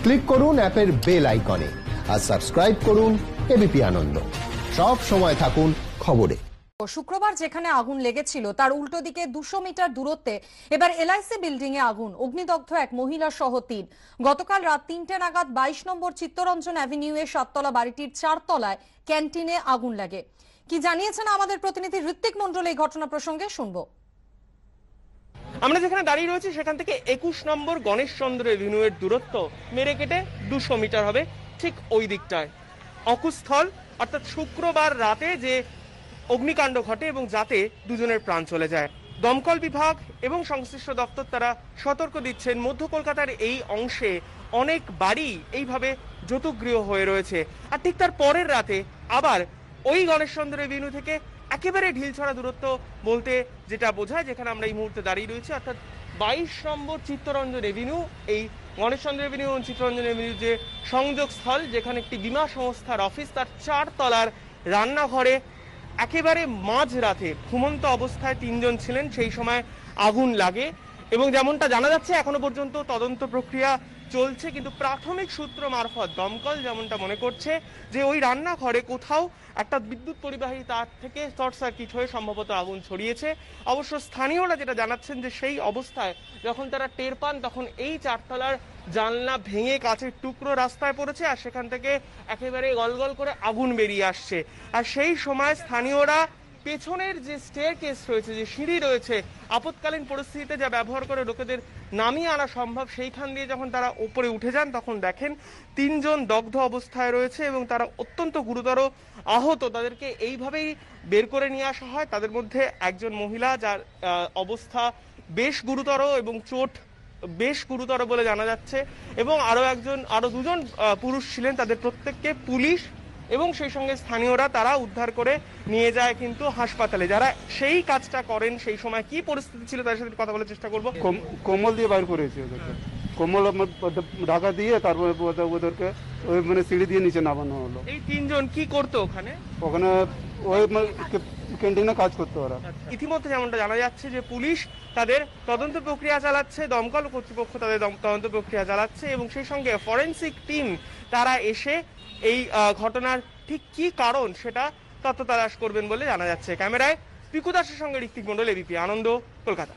Click করুন অ্যাপের bell আইকনে আর সাবস্ক্রাইব করুন এবিপি আনন্দ। সব সময় থাকুন খবরে। শুক্রবার যেখানে আগুন লেগেছিল তার উল্টো দিকে 200 মিটার দূরত্বে এবার এলআইসি বিল্ডিং এ আগুন, অগ্নিদগ্ধ এক মহিলা সহ 3। গতকাল রাত 3টে নাগাদ 22 নম্বর চিত্তরঞ্জন অ্যাভিনিউ এর 7তলা বাড়িটির 4 তলায় ক্যান্টিনে আগুন লাগে। কি জানিয়েছেন আমাদের প্রতিনিধি ঋত্বিক মণ্ডল এই ঘটনা প্রসঙ্গে শুনবো। আমরা যেখানে দাঁড়িয়ে রয়েছি সেখান থেকে 21 নম্বর গণেশচন্দ্র এভিনিউ এর দূরত্ব মেরে কেটে 200 মিটার হবে, ঠিক ওই দিকটায় অকুস্থল অর্থাৎ শুক্রবার রাতে যে অগ্নিকাণ্ড ঘটে এবং যাতে দুজনের প্রাণ চলে যায়। দমকল বিভাগ এবং সংশ্লিষ্ট দপ্তর তারা সতর্ক দিচ্ছেন, মধ্য কলকাতার এই অংশে অনেক বাড়ি এইভাবে যৌতুকগৃহ হয়ে রয়েছে। আর ঠিক তার পরের রাতে আবার ওই গণেশচন্দ্র এভিনিউ থেকে একেবারে ঢিলছড়া দূরত্ব বলতে যেটা বোঝায়, যেখানে আমরা এই মুহূর্তে দাঁড়িয়ে রয়েছি অর্থাৎ 22 নম্বর চিত্তরঞ্জন এভিনিউ, এই গণেশচন্দ্র এভিনিউ এবং চিত্তরঞ্জন এভিনিউ যে সংযোগস্থল, যেখানে একটি বীমা সংস্থার অফিস, তার 4 তলার রান্নাঘরে একেবারে মাঝরাতে ঘুমন্ত অবস্থায় 3 জন ছিলেন। সেই সময় আগুন লাগে এবং যেমনটা জানা যাচ্ছে এখনো পর্যন্ত তদন্ত প্রক্রিয়া চলছে, কিন্তু প্রাথমিক সূত্র মারফত দমকল যেমনটা মনে করছে যে ওই রান্নাঘরে কোথাও একটা বিদ্যুৎ পরিবাহী তার থেকে শর্ট সার্কিট হয়ে সম্ভবত আগুন ছড়িয়েছে। অবশ্য স্থানীয়রা যেটা জানাচ্ছেন যে সেই অবস্থায় যখন তারা টের পান তখন এই 4 তলার জানলা ভেঙে কাঁচের টুকরো রাস্তায় পড়েছে আর সেখান থেকে একেবারে গলগল করে আগুন বেরিয়ে আসছে। আর সেই সময় স্থানীয়রা পেছনের যে স্টেয়ারকেস রয়েছে, যে সিঁড়ি রয়েছে, আপৎকালীন পরিস্থিতিতে যা ব্যবহার করে লোকেদের নামিয়ে আনা সম্ভব, সেইখান দিয়ে যখন তারা উপরে উঠে যান তখন দেখেন 3 জন দগ্ধ অবস্থায় রয়েছে এবং তারা অত্যন্ত গুরুতর আহত। তাদেরকে এইভাবেই বের করে নিয়ে আসা হয়। তাদের মধ্যে একজন মহিলা যার অবস্থা বেশ গুরুতর এবং চোট বেশ গুরুতর বলে জানা যাচ্ছে, এবং আরো 2 জন পুরুষ ছিলেন। তাদের প্রত্যেককে পুলিশ এবং সেই সঙ্গে স্থানীয়রা তারা উদ্ধার করে নিয়ে যায় কিন্তু হাসপাতালে। যারা সেই কাজটা করেন সেই সময় কি পরিস্থিতি ছিল তার সাথে কথা বলার চেষ্টা করবো। কম্বল দিয়ে বাইর করেছে ওদেরকে, কম্বল ঢাকা দিয়ে তারপরে ওদেরকে ওই মানে সিঁড়ি দিয়ে নিচে নামানো হলো। এই 3 জন কি করতো ওখানে? ওই ক্যান্টিনে কাজ করতো ওরা। ইতিমধ্যে যেমনটা জানা যাচ্ছে যে পুলিশ তাদের তদন্ত প্রক্রিয়া চালাচ্ছে, দমকল কর্তৃপক্ষ তাদের তদন্ত প্রক্রিয়া চালাচ্ছে এবং সেই সঙ্গে ফরেনসিক টিম তারা এসে এই ঘটনার ঠিক কি কারণ সেটা তথ্য তালাশ করবেন বলে জানা যাচ্ছে। ক্যামেরায় পিকু দাসের সঙ্গে ঋত্বিক মণ্ডল, এবিপি আনন্দ, কলকাতা।